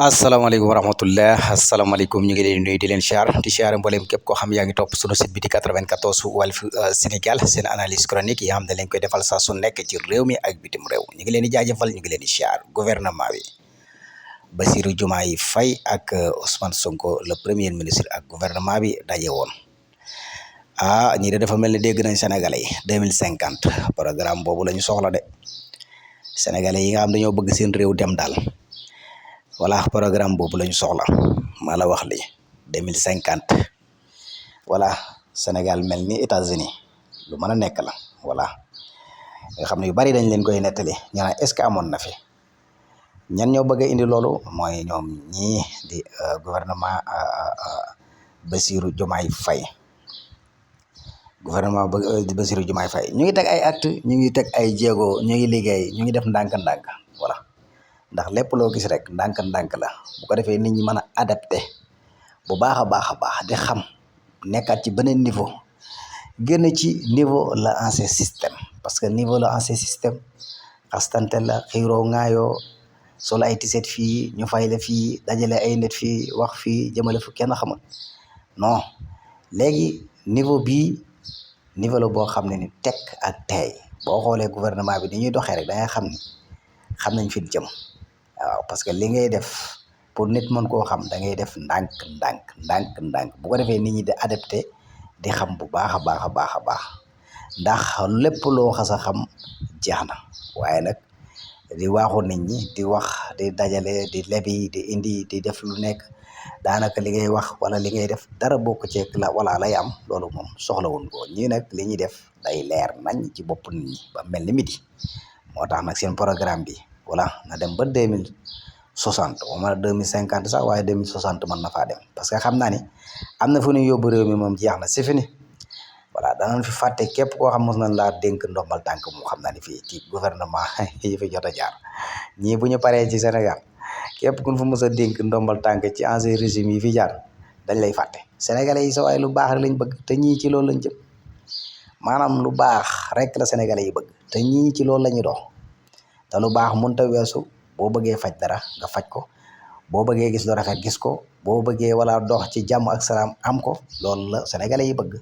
asalaamaaleykum wa rahmatullah asalaamaaleykum ñu ngi leen di nuyu di leen siyaar mboolem képp koo xam yaa ngi topp sunu site bi di 94 Walf Sénégal seen analyse chronique yi nga xam ne leen koy defal saa su nekk ci réew mi ak bitim réew ñu ngi leen di jaajëfal ñu ngi leen di siyaar gouvernement bi Bassirou Diomaye Faye ak Ousmane Sonko le premier ministre ak gouvernement bi daje woon ñii de dafa mel ni dégg nañ Sénégalais yi 2050 programme boobu la ñu soxla de Sénégalais yi nga xam dañoo bëgg seen réew dem daal. voilà programme boobu la ñu soxla maa la wax li 2050 voilà Sénégal mel ni États-Unis lu mën a nekk la voilà nga xam ne yu bari dañ leen koy nettali ñu naan est-ce que amoon na fi ñan ñoo bëgg a indi loolu mooy ñoom ñii di gouvernement Bassirou Diomaye Faye gouvernement Bassirou Diomaye Faye ñu ngi teg ay acte ñu ngi teg ay jéego ñu ngi liggéey ñu ngi def ndànk-ndànk voilà ndax lépp loo gis rek ndànk-ndànk la bu ko defee nit ñi mën a adapté bu baax a baax di xam nekkaat ci beneen niveau génn ci niveau la ancien système parce que niveau la ancien système xastante la xiiroo ŋaayoo solo ay tiset fii ñu fay la fii dajale ay nit fii wax fii jëmale fu kenn xamul non léegi niveau bii niveau la boo xam ne ni tekk ak tey boo xoolee gouvernement bi ni ñuy doxee rek da ngay xam ni xam nañ fi jëm waaw parce que li ngay def pour nit mën koo xam da ngay def ndànk bu ko defee nit ñi di adapté di xam bu baax a baax ndax lépp loo xas a xam jeex na waaye nag di waaxu nit ñi di wax di dajale di lebi di indi di def lu nekk daanaka li ngay wax wala li ngay def dara bokk ceeg la wala lay am loolu moom soxlawuñ ko ñii nag li ñuy def day leer nañ ci bopp nit ñi ba mel ni midi moo tax nag seen programme bi voilà na dem ba 2060 wala 2050 sax waaye 2060 mën na faa dem parce que xam naa ni am na fu ñu yóbbu réew mi moom jeex na c'est fini voilà danañ fi fàtte képp koo xam mos nañ laa dénk ndombal tànk mu xam naa ni fii ci gouvernement yi fi jot a jaar ñii bu ñu paree ci Sénégal képp ku ñu fa mos a dénk ndombal tànk ci ancien régime yi fi jaar dañ lay fàtte sénégalais yi sa waaye lu baax rek lañ bëgg te ñii ci loolu lañ jëm maanaam lu baax rek la sénégalais yi bëgg te ñii ci loolu la ñuy dox. te lu baax mënta weesu boo bëggee faj dara nga faj ko boo bëggee gis lu rafet gis ko boo bëggee wala dox ci jàmm ak salaam am ko loolu la sénégalais yi bëgg.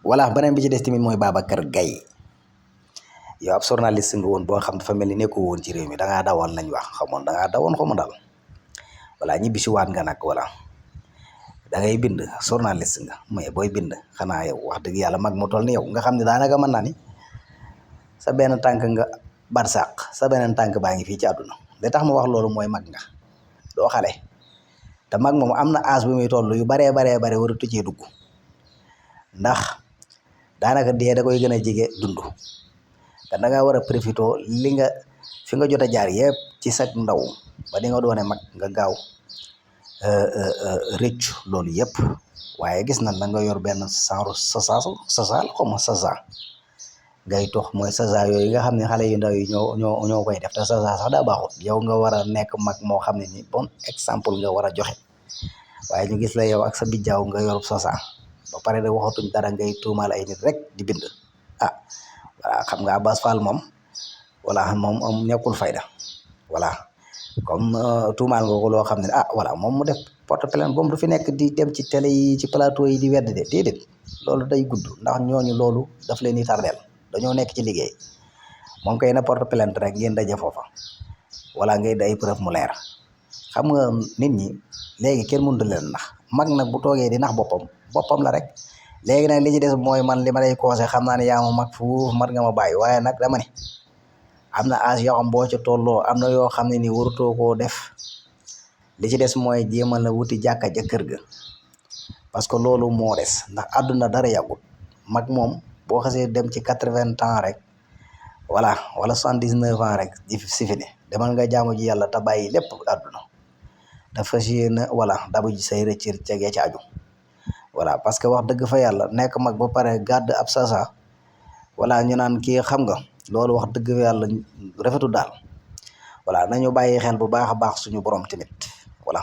voilà beneen bi ci des tamit mooy Babacar Gaye yow ab journaliste nga woon boo xam dafa mel ni nekkoo woon ci réew mi da ngaa dawoon lañ wax xamoon da ngaa dawoon xamu daal voilà ñibbisiwaat nga nag voilà da ngay bind journaliste nga mais booy bind xanaa yow wax dëgg yàlla mag mu toll ni yow nga xam ne daanaka mën naa ni sa benn tànk nga. barsàq sa beneen tànk baa ngi fii ci àdduna li tax ma wax loolu mooy mag nga doo xale te mag moom am na âge bu muy toll yu baree waratu cee dugg ndax daanaka dee da koy gën a jege dund te da nga war a profité li nga fi nga jot a jaar yëpp ci sa ndaw ba di nga doone mag nga gaaw rëccu loolu yëpp waaye gis na da nga yor benn genre sasal xawma sasa ngay tox mooy sasa yooyu nga xam ne xale yu ndaw yi ñoo koy def te sasa sax daa baaxul yow nga war a nekk mag moo xam ne ni bon exemple nga war a joxe waaye ñu gis la yow ak sa bijjaaw nga yorub sasa ba pare de waxatuñ dara ngay tuumaal ay nit rek di bind voilà xam nga Abass Fall moom voilà moom nekkul fayda voilà comme tuumaal nga ko loo xam ne voilà moom mu def porte plainte moom du fi nekk di dem ci télé yi ci plateau yi di wedd de déedéet loolu day gudd ndax ñooñu loolu daf leen di tardeel dañoo nekk ci liggéey moom kay na porte plainte rek ngeen daje foofa wala ngay day preuve mu leer xam nga nit ñi léegi kenn mënut leen nax mag nag bu toogee di nax boppam la rek léegi nag li ci des mooy man li ma lay conseil xam naa ne yaa ma mag fuuf mat nga ma bàyyi waaye nag dama ne am na âge yoo xam boo ca tolloo am na yoo xam ne ni warutoo koo def li ci des mooy jéemal na wuti jàkka ja kër ga parce que loolu moo des ndax àdduna dara yàggut mag moom boo xasee dem ci 80 ans rek voilà wala 79 ans rek si fi ne demal nga jaamu ji yàlla te bàyyi lépp àdduna te fas yéene voilà dabu ji say rëccir cegee ci aju voilà parce que wax dëgg fa yàlla nekk mag ba pare gàdd ab sasa voilà ñu naan kii xam nga loolu wax dëgg fa yàlla rafetu daal voilà nañu bàyyi xel bu baax a baax suñu borom tamit voilà